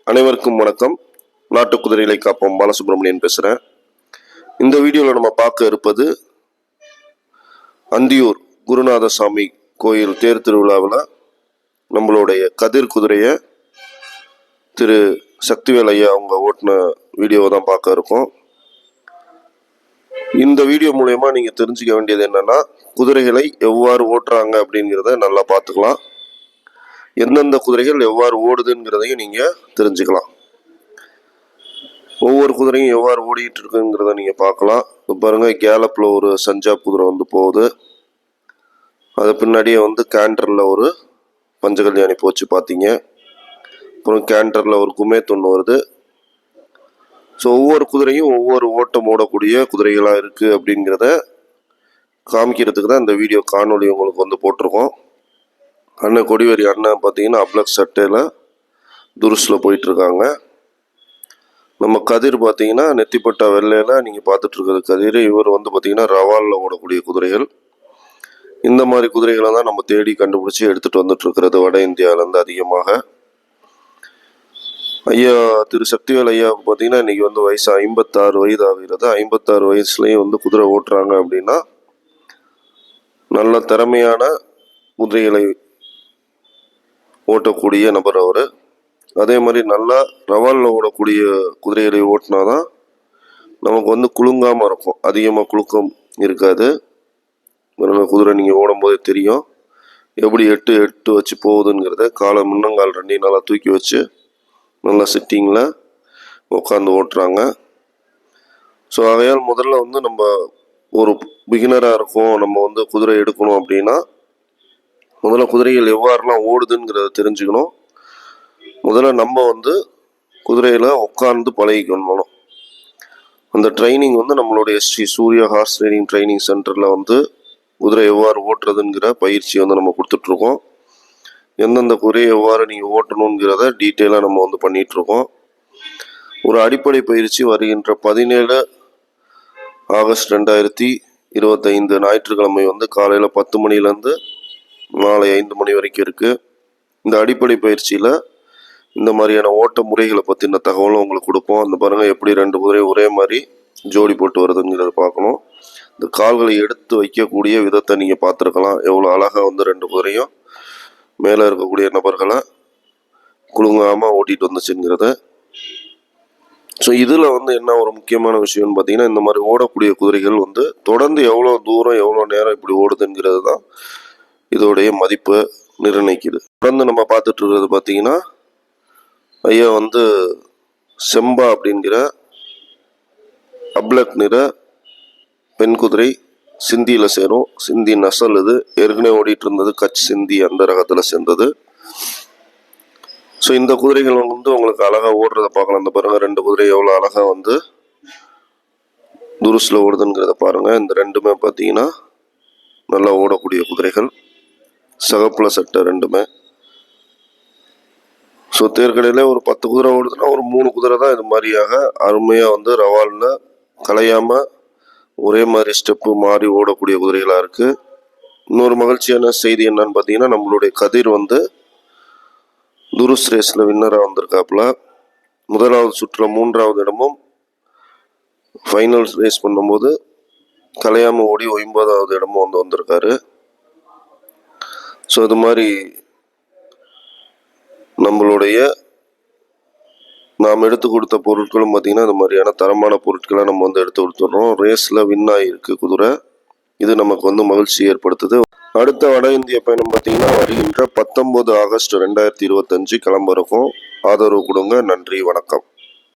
அனைவருக்கும் வணக்கம். நாட்டு குதிரைகளை காப்போம் பாலசுப்ரமணியன் பேசுகிறேன். இந்த வீடியோவில் நம்ம பார்க்க இருப்பது அந்தியூர் குருநாதசாமி கோயில் தேர் திருவிழாவில் நம்மளுடைய கதிர் குதிரையை திரு சக்திவேல் ஐயா அவங்க ஓட்டின வீடியோவை தான் பார்க்க இருக்கோம். இந்த வீடியோ மூலயமா நீங்கள் தெரிஞ்சுக்க வேண்டியது என்னென்னா, குதிரைகளை எவ்வாறு ஓட்டுறாங்க அப்படிங்கிறத நல்லா பார்த்துக்கலாம். எந்தெந்த குதிரைகள் எவ்வாறு ஓடுதுங்கிறதையும் நீங்கள் தெரிஞ்சுக்கலாம். ஒவ்வொரு குதிரையும் எவ்வாறு ஓடிட்டு இருக்குங்கிறத நீங்கள் பார்க்கலாம். பாருங்கள், கேலப்பில் ஒரு சஞ்சாப் குதிரை போகுது. அது பின்னாடியே கேண்டரில் ஒரு பஞ்சகல்யாணி போச்சு பார்த்தீங்க. அப்புறம் கேண்டரில் ஒரு குமேத் ஒன்று வருது. ஸோ ஒவ்வொரு குதிரையும் ஒவ்வொரு ஓட்டம் ஓடக்கூடிய குதிரைகளாக இருக்குது அப்படிங்கிறத காமிக்கிறதுக்கு தான் இந்த வீடியோ காணொலி உங்களுக்கு போட்டிருக்கோம். அண்ணன் கொடிவேரி அண்ணன் பார்த்தீங்கன்னா அப்ளக் சட்டையில் துருஸில் போயிட்டுருக்காங்க. நம்ம கதிர் பார்த்தீங்கன்னா நெத்திப்பட்டா வெள்ளையில் நீங்கள் பார்த்துட்ருக்கிறது கதிர். இவர் பார்த்தீங்கன்னா ரவாலில் ஓடக்கூடிய குதிரைகள். இந்த மாதிரி குதிரைகளை தான் நம்ம தேடி கண்டுபிடிச்சி எடுத்துகிட்டு வந்துட்டுருக்கிறது வட இந்தியாவிலேருந்து அதிகமாக. ஐயா திரு சக்திவேல் ஐயா பார்த்தீங்கன்னா இன்றைக்கி வயசு 56 வயது ஆகிறது. 56 வயசுலேயும் குதிரை ஓட்டுறாங்க அப்படின்னா நல்ல திறமையான குதிரைகளை ஓட்டக்கூடிய நபர் அவர். அதே மாதிரி நல்லா ரவாலில் ஓடக்கூடிய குதிரைகளை ஓட்டினா தான் நமக்கு குலுங்காமல் இருக்கும். அதிகமாக குலுக்கம் இருக்காது. குதிரை நீங்கள் ஓடும்போதே தெரியும் எப்படி எட்டு வச்சு போகுதுங்கிறத. காலை முன்னங்கால் ரெண்டையும் நல்லா தூக்கி வச்சு நல்லா சிட்டிங்கில் உட்காந்து ஓட்டுறாங்க. ஸோ ஆகையால் முதல்ல நம்ம ஒரு பிகினராக இருக்கோம், நம்ம குதிரை எடுக்கணும் அப்படின்னா முதல்ல குதிரைகள் எவ்வாறுலாம் ஓடுதுங்கிறத தெரிஞ்சுக்கணும். முதல்ல நம்ம குதிரையில் உட்கார்ந்து பழகிக்கணும். அந்த ட்ரைனிங் நம்மளுடைய ஸ்ரீ சூர்யா ஹார்ஸ் ட்ரைனிங் சென்டரில் குதிரை எவ்வாறு ஓட்டுறதுங்கிற பயிற்சி நம்ம கொடுத்துட்ருக்கோம். எந்தெந்த குதிரையை எவ்வாறு நீங்கள் ஓட்டணுங்கிறத டீட்டெயிலாக நம்ம பண்ணிகிட்ருக்கோம். ஒரு அடிப்படை பயிற்சி வருகின்ற 17 ஆகஸ்ட் 2025 ஞாயிற்றுக்கிழமை காலையில் 10 மணிலேருந்து மாலை 5 மணி வரைக்கும் இருக்குது. இந்த அடிப்படை பயிற்சியில் இந்த மாதிரியான ஓட்ட முறைகளை பற்றின தகவலும் உங்களுக்கு கொடுப்போம். அந்த பாருங்கள் எப்படி 2 குதிரை ஒரே மாதிரி ஜோடி போட்டு வருதுங்கிறத பார்க்கணும். இந்த கால்களை எடுத்து வைக்கக்கூடிய விதத்தை நீங்கள் பார்த்துருக்கலாம். எவ்வளோ அழகாக 2 குதிரையும் மேலே இருக்கக்கூடிய நபர்களை குலுங்காமல் ஓட்டிகிட்டு வந்துச்சுங்கிறத. ஸோ இதில் என்ன ஒரு முக்கியமான விஷயம்னு பார்த்தீங்கன்னா, இந்த மாதிரி ஓடக்கூடிய குதிரைகள் தொடர்ந்து எவ்வளோ தூரம் எவ்வளோ நேரம் இப்படி ஓடுதுங்கிறது தான் இதோடைய மதிப்பு நிர்ணயிக்குது. தொடர்ந்து நம்ம பார்த்துட்டு இருக்கிறது பார்த்தீங்கன்னா, ஐயா செம்பா அப்படிங்கிற அப்ளக் நிற பெண் குதிரை சிந்தியில் சேரும். சிந்தி நசல். இது ஏற்கனவே ஓடிட்டு இருந்தது கட்ச் சிந்தி, அந்த ரகத்தில் சேர்ந்தது. ஸோ இந்த குதிரைகள் உங்களுக்கு அழகாக ஓடுறத பார்க்கலாம். இந்த பாருங்கள், 2 குதிரை எவ்வளோ அழகாக துருஸில் ஓடுதுங்கிறத பாருங்கள். இந்த 2மே பார்த்தீங்கன்னா நல்லா ஓடக்கூடிய குதிரைகள். சகப்புல சட்டை 2மே. ஸோ தேர்கடையில் ஒரு 10 குதிரை ஓடுதுன்னா ஒரு 3 குதிரை தான் இது மாதிரியாக அருமையாக ரவாலில் கலையாமல் ஒரே மாதிரி ஸ்டெப்பு மாறி ஓடக்கூடிய குதிரைகளாக இருக்குது. இன்னொரு மகிழ்ச்சியான செய்தி என்னன்னு பார்த்தீங்கன்னா, நம்மளுடைய கதிர் துருஸ் ரேஸில் வின்னராக வந்திருக்காப்புல. முதலாவது சுற்றில் 3வது இடமும், ஃபைனல் ரேஸ் பண்ணும்போது கலையாமல் ஓடி 9வது இடமும் வந்திருக்காரு. ஸோ இது மாதிரி நம்மளுடைய நாம் எடுத்து கொடுத்த பொருட்களும் பார்த்திங்கன்னா இந்த மாதிரியான தரமான பொருட்களை நம்ம எடுத்து கொடுத்துட்றோம். ரேஸில் வின் ஆகியிருக்கு குதிரை. இது நமக்கு மகிழ்ச்சி ஏற்படுத்துது. அடுத்த வட இந்திய பயணம் பார்த்திங்கன்னா வருகின்ற 19 ஆகஸ்ட் 2025 கிளம்ப இருக்கும். ஆதரவு கொடுங்க. நன்றி, வணக்கம்.